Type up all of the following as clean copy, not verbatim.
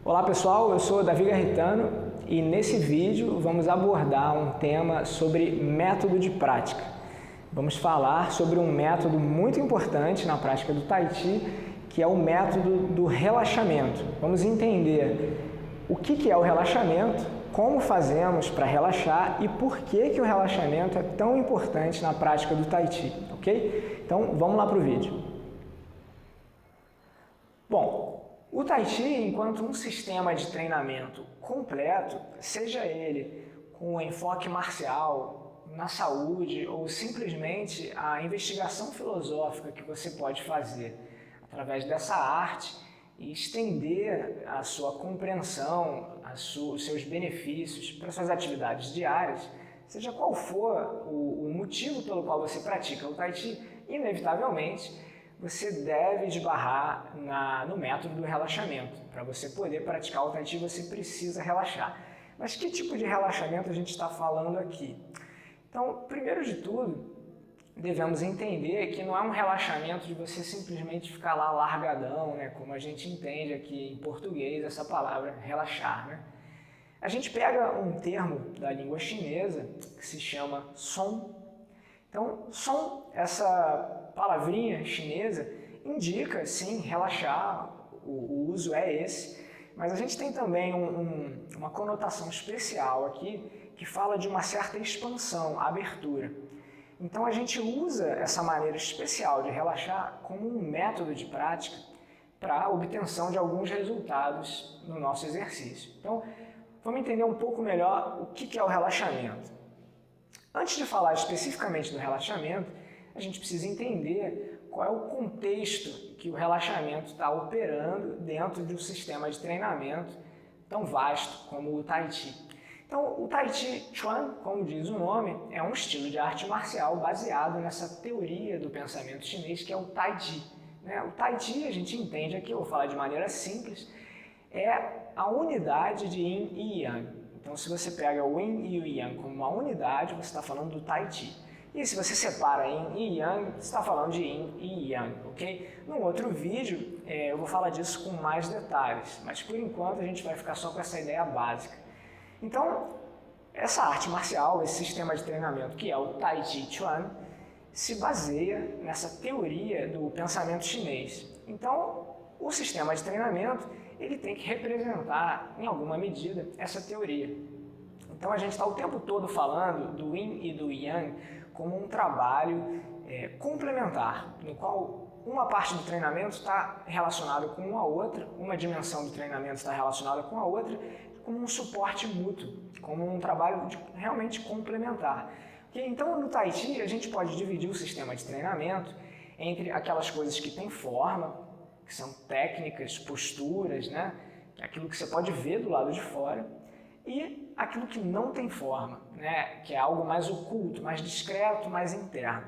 Olá pessoal, eu sou Davi Garritano e nesse vídeo vamos abordar um tema sobre método de prática. Vamos falar sobre um método muito importante na prática do Tai Chi, que é o método do relaxamento. Vamos entender o que é o relaxamento, como fazemos para relaxar e por que o relaxamento é tão importante na prática do Tai Chi, ok? Então vamos lá para o vídeo. Bom, o Tai Chi, enquanto um sistema de treinamento completo, seja ele com enfoque marcial, na saúde ou simplesmente a investigação filosófica que você pode fazer através dessa arte e estender a sua compreensão, os seus benefícios para suas atividades diárias, seja qual for o motivo pelo qual você pratica o Tai Chi, inevitavelmente você deve esbarrar no método do relaxamento. Para você poder praticar o Tai Chi, você precisa relaxar. Mas que tipo de relaxamento a gente está falando aqui? Então, primeiro de tudo, devemos entender que não é um relaxamento de você simplesmente ficar lá largadão, né? Como a gente entende aqui em português essa palavra relaxar, né? A gente pega um termo da língua chinesa que se chama Song. Então, Song, essa palavrinha chinesa, indica, sim, relaxar, o uso é esse, mas a gente tem também uma conotação especial aqui que fala de uma certa expansão, abertura. Então a gente usa essa maneira especial de relaxar como um método de prática para a obtenção de alguns resultados no nosso exercício. Então, vamos entender um pouco melhor o que é o relaxamento. Antes de falar especificamente do relaxamento, a gente precisa entender qual é o contexto que o relaxamento está operando dentro de um sistema de treinamento tão vasto como o Tai Chi. Então, o Tai Chi Chuan, como diz o nome, é um estilo de arte marcial baseado nessa teoria do pensamento chinês que é o Tai Chi. O Tai Chi, a gente entende aqui, eu vou falar de maneira simples, é a unidade de Yin e Yang. Então, se você pega o Yin e o Yang como uma unidade, você está falando do Tai Chi. E se você separa Yin e Yang, você está falando de Yin e Yang, ok? Num outro vídeo, eu vou falar disso com mais detalhes, mas por enquanto a gente vai ficar só com essa ideia básica. Então, essa arte marcial, esse sistema de treinamento que é o Tai Chi Chuan, se baseia nessa teoria do pensamento chinês. Então, o sistema de treinamento ele tem que representar, em alguma medida, essa teoria. Então, a gente está o tempo todo falando do Yin e do Yang como um trabalho complementar, no qual uma parte do treinamento está relacionada com a outra, uma dimensão do treinamento está relacionada com a outra, como um suporte mútuo, como um trabalho realmente complementar. Então, no Tai Chi, a gente pode dividir o sistema de treinamento entre aquelas coisas que têm forma, que são técnicas, posturas, né? Aquilo que você pode ver do lado de fora, e aquilo que não tem forma, né? Que é algo mais oculto, mais discreto, mais interno.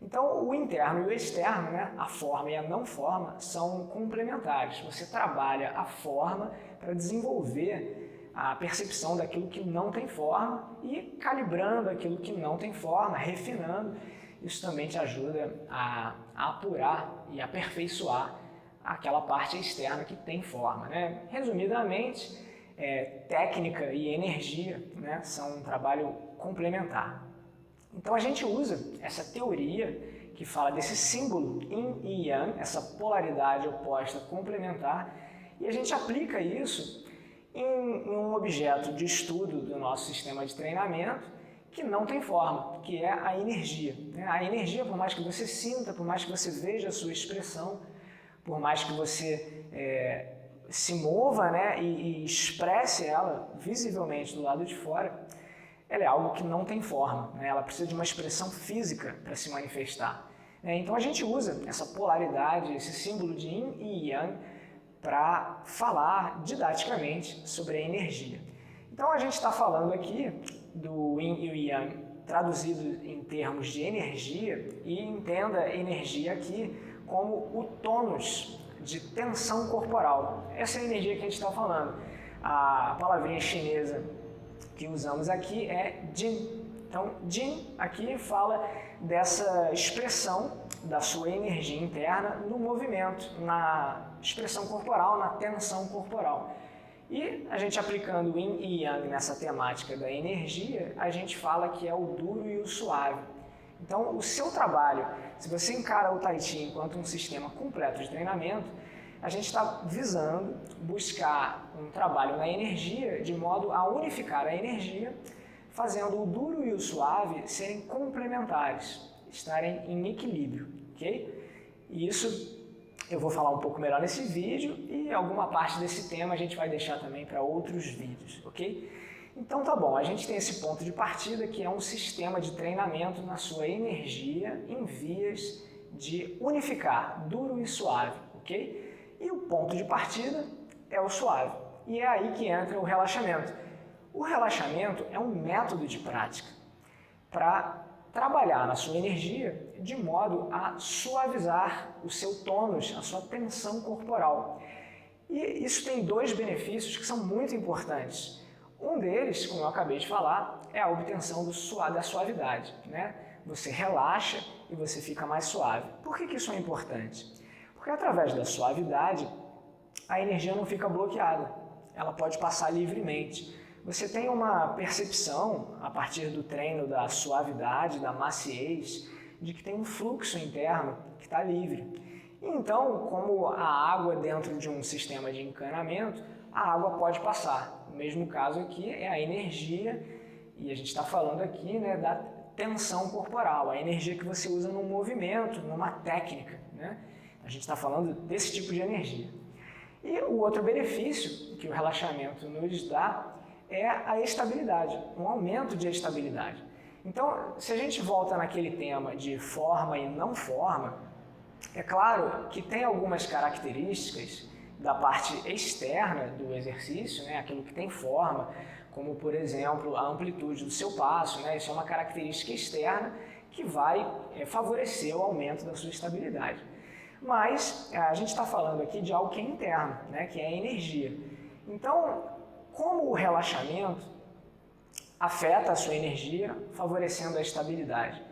Então, o interno e o externo, né? A forma e a não forma, são complementares. Você trabalha a forma para desenvolver a percepção daquilo que não tem forma e calibrando aquilo que não tem forma, refinando. Isso também te ajuda a apurar e aperfeiçoar aquela parte externa que tem forma, né? Resumidamente, técnica e energia, né, são um trabalho complementar. Então a gente usa essa teoria que fala desse símbolo Yin e Yang, essa polaridade oposta complementar, e a gente aplica isso em um objeto de estudo do nosso sistema de treinamento que não tem forma, que é a energia. A energia, por mais que você sinta, por mais que você veja a sua expressão, por mais que você se mova, né, e expresse ela visivelmente do lado de fora, ela é algo que não tem forma, né? Ela precisa de uma expressão física para se manifestar. Então a gente usa essa polaridade, esse símbolo de Yin e Yang para falar didaticamente sobre a energia. Então a gente está falando aqui do Yin e o Yang traduzido em termos de energia, e entenda energia aqui como o tônus de tensão corporal. Essa é a energia que a gente está falando. A palavrinha chinesa que usamos aqui é Jin. Então, Jin aqui fala dessa expressão da sua energia interna no movimento, na expressão corporal, na tensão corporal. E a gente aplicando Yin e Yang nessa temática da energia, a gente fala que é o duro e o suave. Então, o seu trabalho, se você encara o Tai Chi enquanto um sistema completo de treinamento, a gente está visando buscar um trabalho na energia de modo a unificar a energia, fazendo o duro e o suave serem complementares, estarem em equilíbrio, ok? E isso eu vou falar um pouco melhor nesse vídeo e alguma parte desse tema a gente vai deixar também para outros vídeos, ok? Então tá bom, a gente tem esse ponto de partida que é um sistema de treinamento na sua energia em vias de unificar duro e suave, ok? E o ponto de partida é o suave. E é aí que entra o relaxamento. O relaxamento é um método de prática para trabalhar na sua energia de modo a suavizar o seu tônus, a sua tensão corporal. E isso tem dois benefícios que são muito importantes. Um deles, como eu acabei de falar, é a obtenção da suavidade, né? Você relaxa e você fica mais suave. Por que isso é importante? Porque através da suavidade, a energia não fica bloqueada, ela pode passar livremente. Você tem uma percepção, a partir do treino da suavidade, da maciez, de que tem um fluxo interno que está livre. Então, como a água dentro de um sistema de encanamento, a água pode passar. O mesmo caso aqui é a energia, e a gente está falando aqui, né, da tensão corporal, a energia que você usa num movimento, numa técnica, né? A gente está falando desse tipo de energia. E o outro benefício que o relaxamento nos dá é a estabilidade, um aumento de estabilidade. Então, se a gente volta naquele tema de forma e não forma, é claro que tem algumas características da parte externa do exercício, né, aquilo que tem forma, como, por exemplo, a amplitude do seu passo, né, isso é uma característica externa que vai favorecer o aumento da sua estabilidade. Mas a gente está falando aqui de algo que é interno, né, que é a energia. Então, como o relaxamento afeta a sua energia, favorecendo a estabilidade?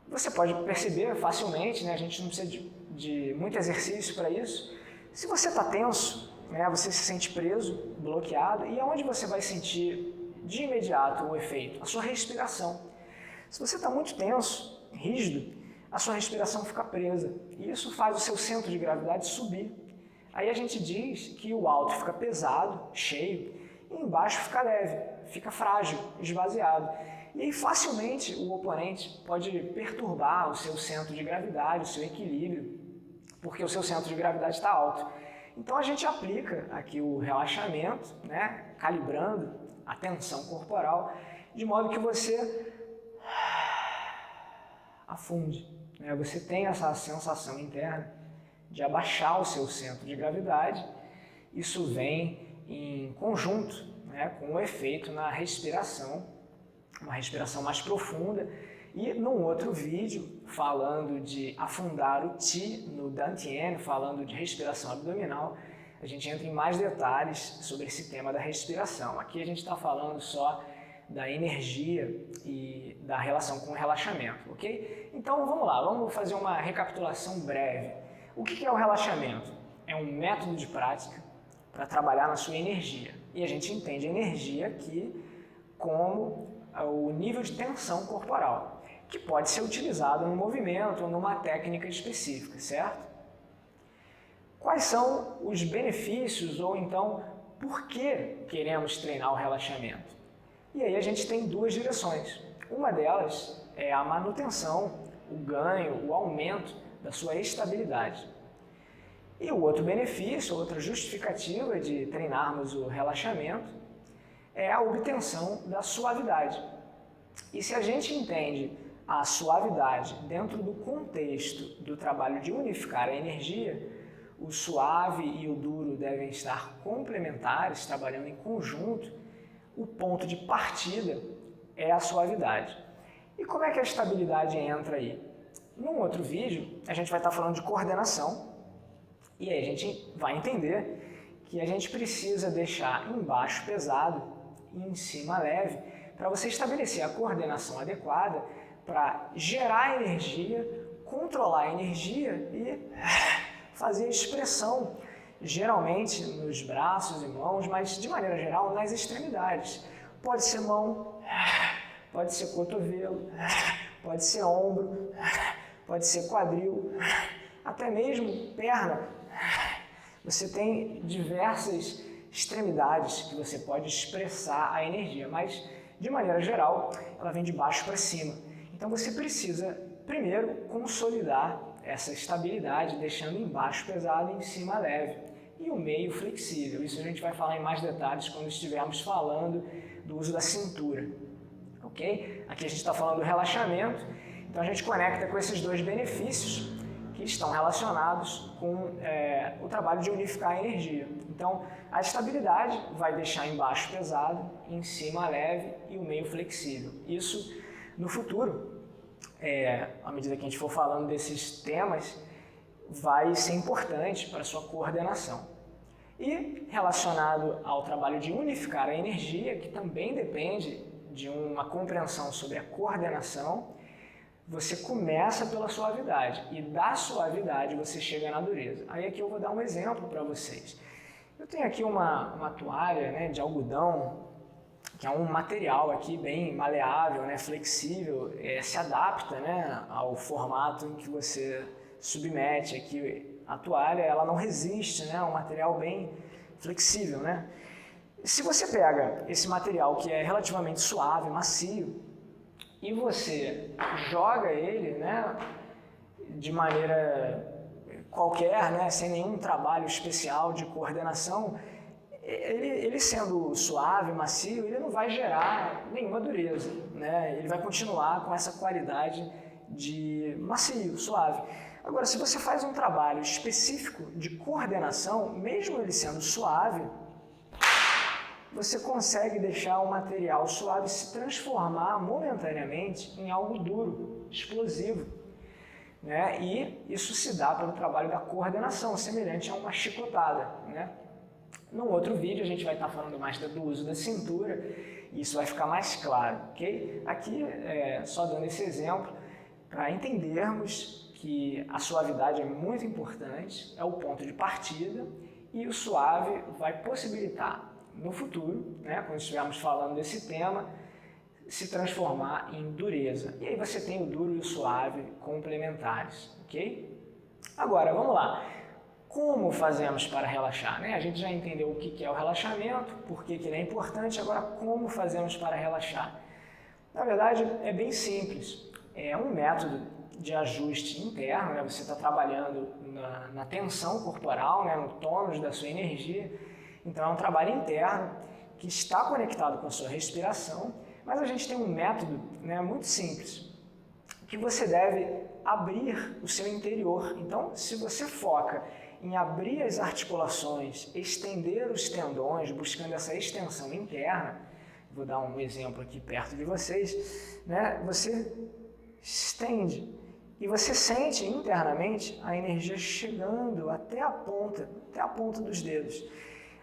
Você pode perceber facilmente, né, a gente não precisa de muito exercício para isso. Se você está tenso, né, você se sente preso, bloqueado, e aonde você vai sentir de imediato o efeito? A sua respiração. Se você está muito tenso, rígido, a sua respiração fica presa, e isso faz o seu centro de gravidade subir. Aí a gente diz que o alto fica pesado, cheio, e embaixo fica leve, fica frágil, esvaziado. E aí facilmente o oponente pode perturbar o seu centro de gravidade, o seu equilíbrio, porque o seu centro de gravidade está alto. Então a gente aplica aqui o relaxamento, né, calibrando a tensão corporal, de modo que você afunde, né? Você tem essa sensação interna de abaixar o seu centro de gravidade. Isso vem em conjunto, né, com o efeito na respiração, uma respiração mais profunda. E num outro vídeo, falando de afundar o Qi no Dantian, falando de respiração abdominal, a gente entra em mais detalhes sobre esse tema da respiração. Aqui a gente está falando só da energia e da relação com o relaxamento, ok? Então vamos lá, vamos fazer uma recapitulação breve. O que é o relaxamento? É um método de prática para trabalhar na sua energia. E a gente entende a energia aqui como o nível de tensão corporal, que pode ser utilizado no movimento ou numa técnica específica, certo? Quais são os benefícios ou então por que queremos treinar o relaxamento? E aí a gente tem duas direções. Uma delas é a manutenção, o ganho, o aumento da sua estabilidade. E o outro benefício, outra justificativa de treinarmos o relaxamento é a obtenção da suavidade. E se a gente entende a suavidade dentro do contexto do trabalho de unificar a energia, o suave e o duro devem estar complementares, trabalhando em conjunto. O ponto de partida é a suavidade. E como é que a estabilidade entra aí? Num outro vídeo, a gente vai estar falando de coordenação, e aí a gente vai entender que a gente precisa deixar embaixo pesado e em cima leve para você estabelecer a coordenação adequada para gerar energia, controlar a energia e fazer a expressão geralmente nos braços e mãos, mas de maneira geral nas extremidades. Pode ser mão, pode ser cotovelo, pode ser ombro, pode ser quadril, até mesmo perna. Você tem diversas extremidades que você pode expressar a energia, mas de maneira geral ela vem de baixo para cima. Então você precisa primeiro consolidar essa estabilidade, deixando embaixo pesado e em cima leve, e o meio flexível. Isso a gente vai falar em mais detalhes quando estivermos falando do uso da cintura, ok? Aqui a gente está falando do relaxamento, então a gente conecta com esses dois benefícios que estão relacionados com o trabalho de unificar a energia. Então, a estabilidade vai deixar embaixo pesado, em cima leve e o meio flexível. Isso, no futuro, à medida que a gente for falando desses temas, vai ser importante para a sua coordenação. E relacionado ao trabalho de unificar a energia, que também depende de uma compreensão sobre a coordenação, você começa pela suavidade e da suavidade você chega na dureza. Aí aqui eu vou dar um exemplo para vocês. Eu tenho aqui uma toalha, né, de algodão, que é um material aqui bem maleável, né, flexível, se adapta, né, ao formato em que você submete aqui a toalha, ela não resiste, né, é um material bem flexível, né. Se você pega esse material que é relativamente suave, macio, e você joga ele, né, de maneira qualquer, né, sem nenhum trabalho especial de coordenação, ele sendo suave, macio, ele não vai gerar nenhuma dureza, né? Ele vai continuar com essa qualidade de macio, suave. Agora, se você faz um trabalho específico de coordenação, mesmo ele sendo suave, você consegue deixar o material suave se transformar momentaneamente em algo duro, explosivo, né? E isso se dá pelo trabalho da coordenação, semelhante a uma chicotada, né? No outro vídeo a gente vai estar falando mais do uso da cintura e isso vai ficar mais claro, ok? Aqui, só dando esse exemplo, para entendermos que a suavidade é muito importante, é o ponto de partida, e o suave vai possibilitar no futuro, né, quando estivermos falando desse tema, se transformar em dureza. E aí você tem o duro e o suave complementares, ok? Agora, vamos lá. Como fazemos para relaxar, né? A gente já entendeu o que é o relaxamento, por que ele é importante, agora como fazemos para relaxar? Na verdade, é bem simples. É um método de ajuste interno, né? Você está trabalhando na tensão corporal, né, no tônus da sua energia. Então é um trabalho interno que está conectado com a sua respiração, mas a gente tem um método, né, muito simples, que você deve abrir o seu interior. Então, se você foca em abrir as articulações, estender os tendões, buscando essa extensão interna, vou dar um exemplo aqui perto de vocês, né, você estende e você sente internamente a energia chegando até a ponta dos dedos.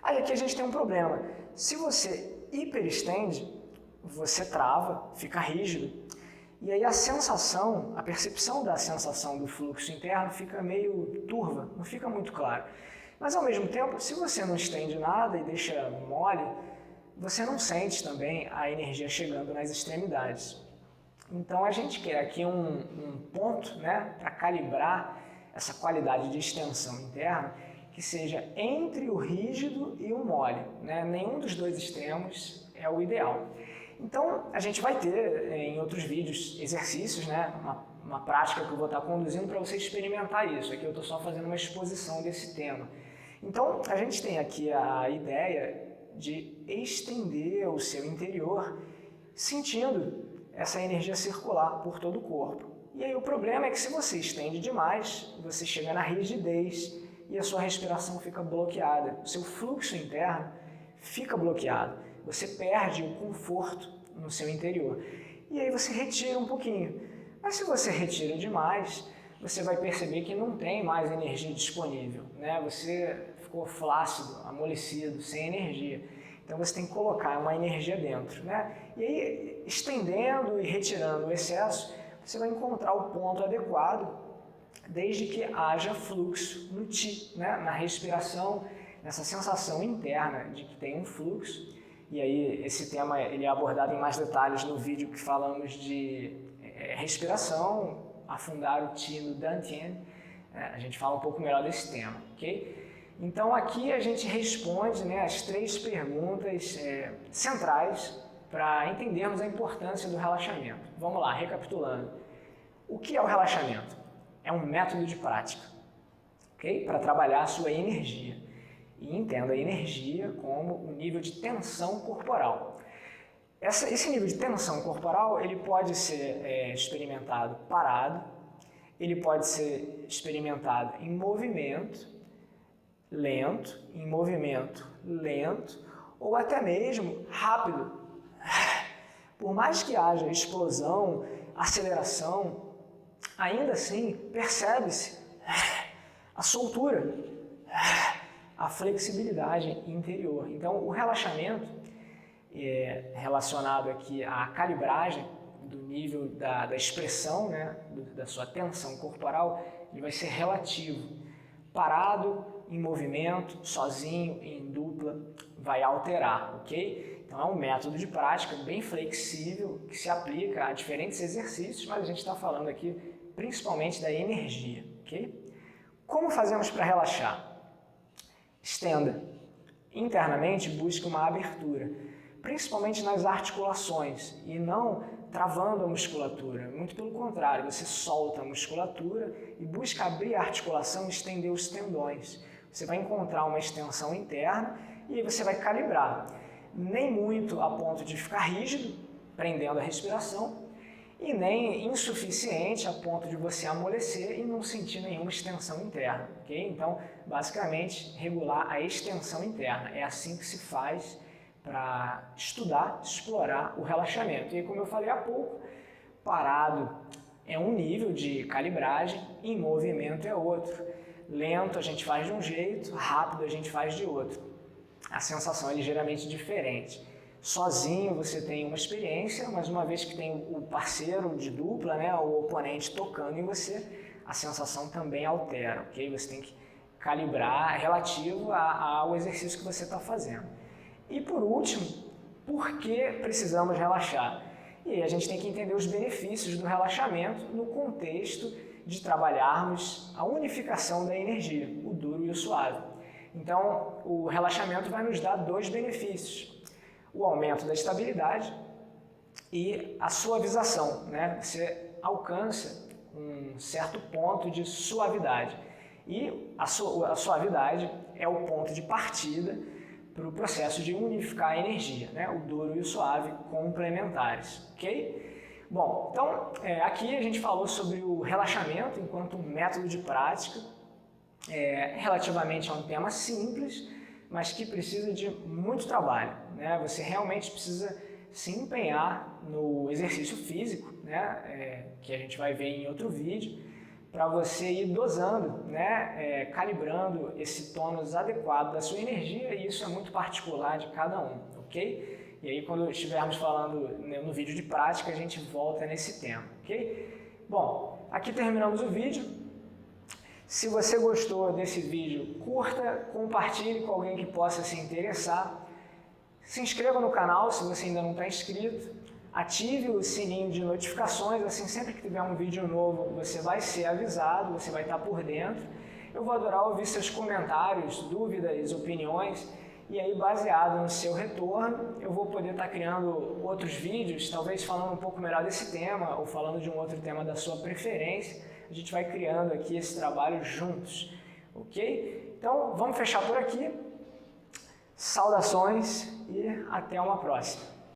Aí aqui a gente tem um problema. Se você hiperestende, você trava, fica rígido, e aí a sensação, a percepção da sensação do fluxo interno fica meio turva, não fica muito claro. Mas ao mesmo tempo, se você não estende nada e deixa mole, você não sente também a energia chegando nas extremidades. Então a gente quer aqui um ponto, né, para calibrar essa qualidade de extensão interna, que seja entre o rígido e o mole, né? Nenhum dos dois extremos é o ideal. Então, a gente vai ter em outros vídeos exercícios, né? Uma prática que eu vou estar conduzindo para você experimentar isso. Aqui eu estou só fazendo uma exposição desse tema. Então, a gente tem aqui a ideia de estender o seu interior, sentindo essa energia circular por todo o corpo. E aí o problema é que se você estende demais, você chega na rigidez, e a sua respiração fica bloqueada, o seu fluxo interno fica bloqueado, você perde o conforto no seu interior. E aí você retira um pouquinho. Mas se você retira demais, você vai perceber que não tem mais energia disponível, né? Você ficou flácido, amolecido, sem energia. Então você tem que colocar uma energia dentro, né? E aí, estendendo e retirando o excesso, você vai encontrar o ponto adequado desde que haja fluxo no Ti, né? Na respiração, nessa sensação interna de que tem um fluxo. E aí esse tema ele é abordado em mais detalhes no vídeo que falamos de respiração, afundar o Ti no Dantian. A gente fala um pouco melhor desse tema, ok? Então aqui a gente responde, né, as 3 perguntas centrais para entendermos a importância do relaxamento. Vamos lá, recapitulando. O que é o relaxamento? É um método de prática, ok? Para trabalhar a sua energia. E entenda a energia como o nível de tensão corporal. Esse nível de tensão corporal ele pode ser experimentado parado, ele pode ser experimentado em movimento lento, ou até mesmo rápido. Por mais que haja explosão, aceleração, ainda assim percebe-se a soltura, a flexibilidade interior. Então, o relaxamento relacionado aqui à calibragem do nível da expressão, né, da sua tensão corporal, ele vai ser relativo. Parado, em movimento, sozinho, em dupla, vai alterar, ok? Então é um método de prática bem flexível que se aplica a diferentes exercícios, mas a gente está falando aqui principalmente da energia, ok? Como fazemos para relaxar? Estenda. Internamente busque uma abertura, principalmente nas articulações e não travando a musculatura. Muito pelo contrário, você solta a musculatura e busca abrir a articulação e estender os tendões. Você vai encontrar uma extensão interna e aí você vai calibrar. Nem muito a ponto de ficar rígido, prendendo a respiração, e nem insuficiente a ponto de você amolecer e não sentir nenhuma extensão interna, ok? Então, basicamente, regular a extensão interna. É assim que se faz para estudar, explorar o relaxamento. E como eu falei há pouco, parado é um nível de calibragem, em movimento é outro. Lento a gente faz de um jeito, rápido a gente faz de outro. A sensação é ligeiramente diferente. Sozinho você tem uma experiência, mas uma vez que tem o parceiro de dupla, né, o oponente tocando em você, a sensação também altera, ok? Você tem que calibrar relativo ao exercício que você está fazendo. E por último, por que precisamos relaxar? E aí a gente tem que entender os benefícios do relaxamento no contexto de trabalharmos a unificação da energia, o duro e o suave. Então, o relaxamento vai nos dar 2 benefícios. O aumento da estabilidade e a suavização, né? Você alcança um certo ponto de suavidade. E a suavidade é o ponto de partida para o processo de unificar a energia, né? O duro e o suave complementares, ok? Bom, então aqui a gente falou sobre o relaxamento enquanto um método de prática, relativamente a um tema simples, mas que precisa de muito trabalho, né? Você realmente precisa se empenhar no exercício físico, né? Que a gente vai ver em outro vídeo, para você ir dosando, né? Calibrando esse tônus adequado da sua energia, e isso é muito particular de cada um, ok? E aí quando estivermos falando no vídeo de prática, a gente volta nesse tema, ok? Bom, aqui terminamos o vídeo. Se você gostou desse vídeo, curta, compartilhe com alguém que possa se interessar. Se inscreva no canal se você ainda não está inscrito. Ative o sininho de notificações, assim sempre que tiver um vídeo novo você vai ser avisado, você vai estar por dentro. Eu vou adorar ouvir seus comentários, dúvidas, opiniões, e aí baseado no seu retorno eu vou poder estar criando outros vídeos, talvez falando um pouco melhor desse tema ou falando de um outro tema da sua preferência. A gente vai criando aqui esse trabalho juntos, ok? Então vamos fechar por aqui. Saudações e até uma próxima.